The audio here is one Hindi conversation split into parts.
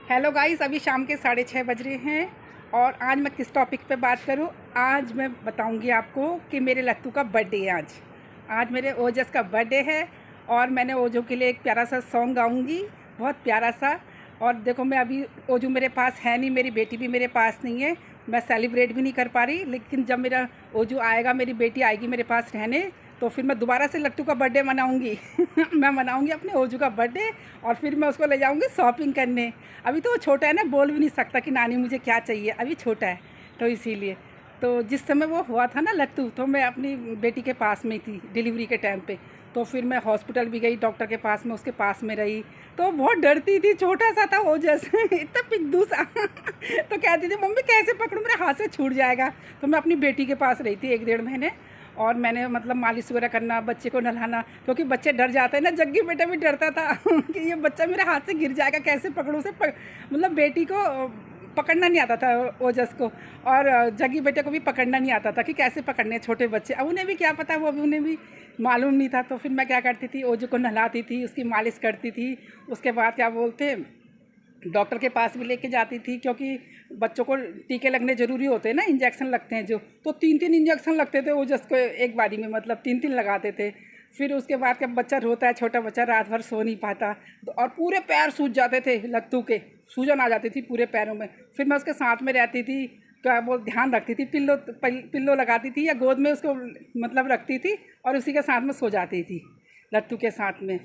हेलो गाइस, अभी शाम के 6:30 बज रहे हैं और आज मैं किस टॉपिक पे बात करूं। आज मैं बताऊंगी आपको कि मेरे लत्तू का बर्थडे है आज। आज मेरे ओजस का बर्थडे है और मैंने ओजो के लिए एक प्यारा सा सॉन्ग गाऊंगी, बहुत प्यारा सा। और देखो, मैं अभी ओजू मेरे पास है नहीं, मेरी बेटी भी मेरे पास नहीं है, मैं सेलिब्रेट भी नहीं कर पा रही। लेकिन जब मेरा ओजू आएगा, मेरी बेटी आएगी मेरे पास रहने, तो फिर मैं दोबारा से लट्टू का बर्थडे मनाऊंगी। मैं मनाऊंगी अपने ओजू का बर्थडे और फिर मैं उसको ले जाऊंगी शॉपिंग करने। अभी तो वो छोटा है ना, बोल भी नहीं सकता कि नानी मुझे क्या चाहिए, अभी छोटा है तो इसीलिए। तो जिस समय वो हुआ था ना लट्टू, तो मैं अपनी बेटी के पास में थी डिलीवरी के टाइम पे। तो फिर मैं हॉस्पिटल भी गई, डॉक्टर के पास में उसके पास में रही। तो बहुत डरती थी, छोटा सा था वो जैसे इतना पिद्दू सा। तो कहती थी मम्मी कैसे पकड़ूं, मेरे हाथ से छूट जाएगा। तो मैं अपनी बेटी के पास रही थी 1-1.5 महीने और मैंने मतलब मालिश वगैरह करना, बच्चे को नहलाना, क्योंकि बच्चे डर जाते हैं ना। जग्गी बेटा भी डरता था कि ये बच्चा मेरे हाथ से गिर जाएगा, कैसे पकड़ूं उसे। मतलब बेटी को पकड़ना नहीं आता था ओजस को, और जग्गी बेटे को भी पकड़ना नहीं आता था कि कैसे पकड़ने छोटे बच्चे। अब उन्हें भी क्या पता, वो अभी उन्हें भी मालूम नहीं था। तो फिर मैं क्या करती थी, ओजो को नहलाती थी, उसकी मालिश करती थी। उसके बाद क्या बोलते, डॉक्टर के पास भी लेके जाती थी, क्योंकि बच्चों को टीके लगने ज़रूरी होते हैं ना, इंजेक्शन लगते हैं जो। तो 3-3 इंजेक्शन लगते थे वो जिसको एक बारी में, मतलब 3-3 लगाते थे। फिर उसके बाद जब बच्चा रोता है, छोटा बच्चा रात भर सो नहीं पाता, तो और पूरे पैर सूज जाते थे लत्तू के, सूजन आ जाती थी पूरे पैरों में। फिर मैं उसके साथ में रहती थी, क्या वो ध्यान रखती थी, पिल्लो लगाती थी या गोद में उसको मतलब रखती थी और उसी के साथ में सो जाती थी लट्टू के साथ में।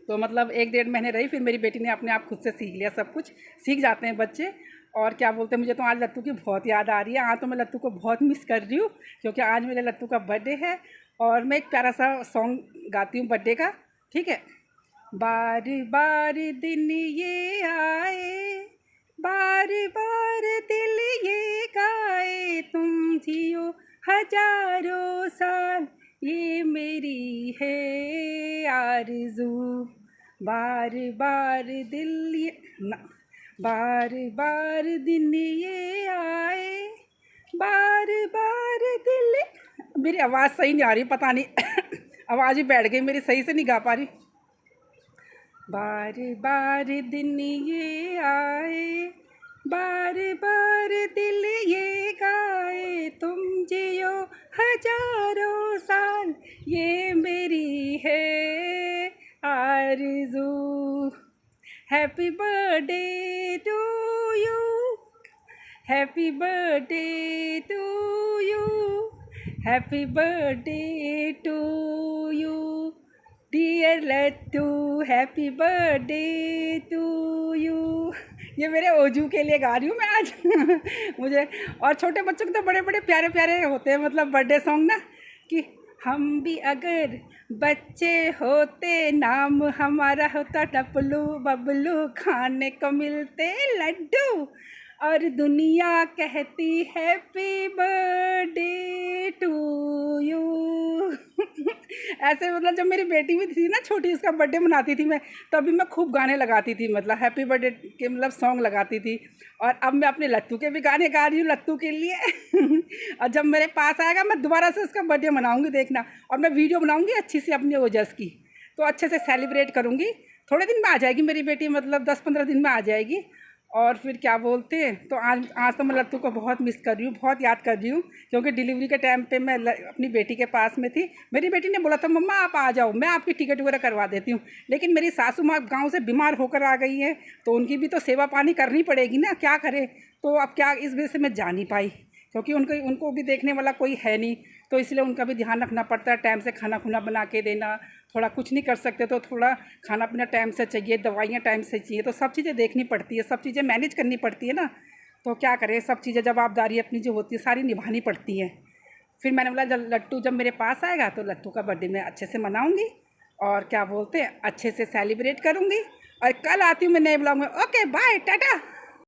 तो मतलब 1-1.5 महीने रही, फिर मेरी बेटी ने अपने आप खुद से सीख लिया, सब कुछ सीख जाते हैं बच्चे। और क्या बोलते हैं, मुझे तो आज लत्तू की बहुत याद आ रही है। आज तो मैं लत्तू को बहुत मिस कर रही हूँ, क्योंकि आज मेरे लत्तू का बर्थडे है। और मैं एक प्यारा सा सॉन्ग गाती हूँ बर्थडे का, ठीक है। बार बार दिन ये आए, बार बार दिल ये गाए, तुम जियो हजारों साल, ये मेरी है आरज़ू। बार बार दिल ये ना, बार बार दिन ये आए, बार बार दिल। मेरी आवाज़ सही नहीं आ रही, पता नहीं आवाज़ ही बैठ गई मेरी, सही से नहीं गा पा रही। बार बार दिन ये आए, बार बार दिल ये गाए, तुम जियो हजारों साल, ये मेरी है आरज़ू। Happy birthday to you, happy birthday to you, happy birthday to you dear Lattu, happy birthday to you. ये मेरे ओजू के लिए गा रही हूँ मैं आज। मुझे और छोटे बच्चों के तो बड़े बड़े प्यारे प्यारे होते हैं, मतलब बर्थडे सॉन्ग ना, कि हम भी अगर बच्चे होते, नाम हमारा होता टपलू बबलू, खाने को मिलते लड्डू, और दुनिया कहती हैप्पी बर्थडे टू यू। ऐसे मतलब जब मेरी बेटी भी थी ना छोटी, उसका बर्थडे मनाती थी मैं, तभी मैं खूब गाने लगाती थी, मतलब हैप्पी बर्थडे के मतलब सॉन्ग लगाती थी। और अब मैं अपने लत्तू के भी गाने गा रही हूँ, लत्तू के लिए। और जब मेरे पास आएगा, मैं दोबारा से उसका बर्थडे मनाऊंगी, देखना। और मैं वीडियो बनाऊंगी अच्छी सी अपनी ओजस की, तो अच्छे से सेलिब्रेट करूँगी। थोड़े दिन में आ जाएगी मेरी बेटी, मतलब 10-15 दिन में आ जाएगी। और फिर क्या बोलते हैं, तो आज तो मैं लत्तू को बहुत मिस कर रही हूँ, बहुत याद कर रही हूँ, क्योंकि डिलीवरी के टाइम पे मैं अपनी बेटी के पास में थी। मेरी बेटी ने बोला था मम्मा आप आ जाओ, मैं आपकी टिकट वगैरह करवा देती हूँ। लेकिन मेरी सासू माँ गांव से बीमार होकर आ गई है, तो उनकी भी तो सेवा पानी करनी पड़ेगी ना, क्या करे। तो अब क्या, इस वजह से मैं जा नहीं पाई, क्योंकि उनको भी देखने वाला कोई है नहीं, तो इसलिए उनका भी ध्यान रखना पड़ता है। टाइम से खाना खुना बना के देना, थोड़ा कुछ नहीं कर सकते तो थोड़ा खाना पीना टाइम से चाहिए, दवाइयाँ टाइम से चाहिए, तो सब चीज़ें देखनी पड़ती है, सब चीज़ें मैनेज करनी पड़ती है ना। तो क्या करें, सब चीज़ें जवाबदारी अपनी जो होती है सारी निभानी पड़ती हैं। फिर मैंने बोला जब मेरे पास आएगा तो लट्टू का बर्थडे मैं अच्छे से मनाऊँगी, और क्या बोलते हैं अच्छे से सेलिब्रेट करूँगी। और कल आती हूँ मैं नए ब्लॉग में। Okay bye, Tata.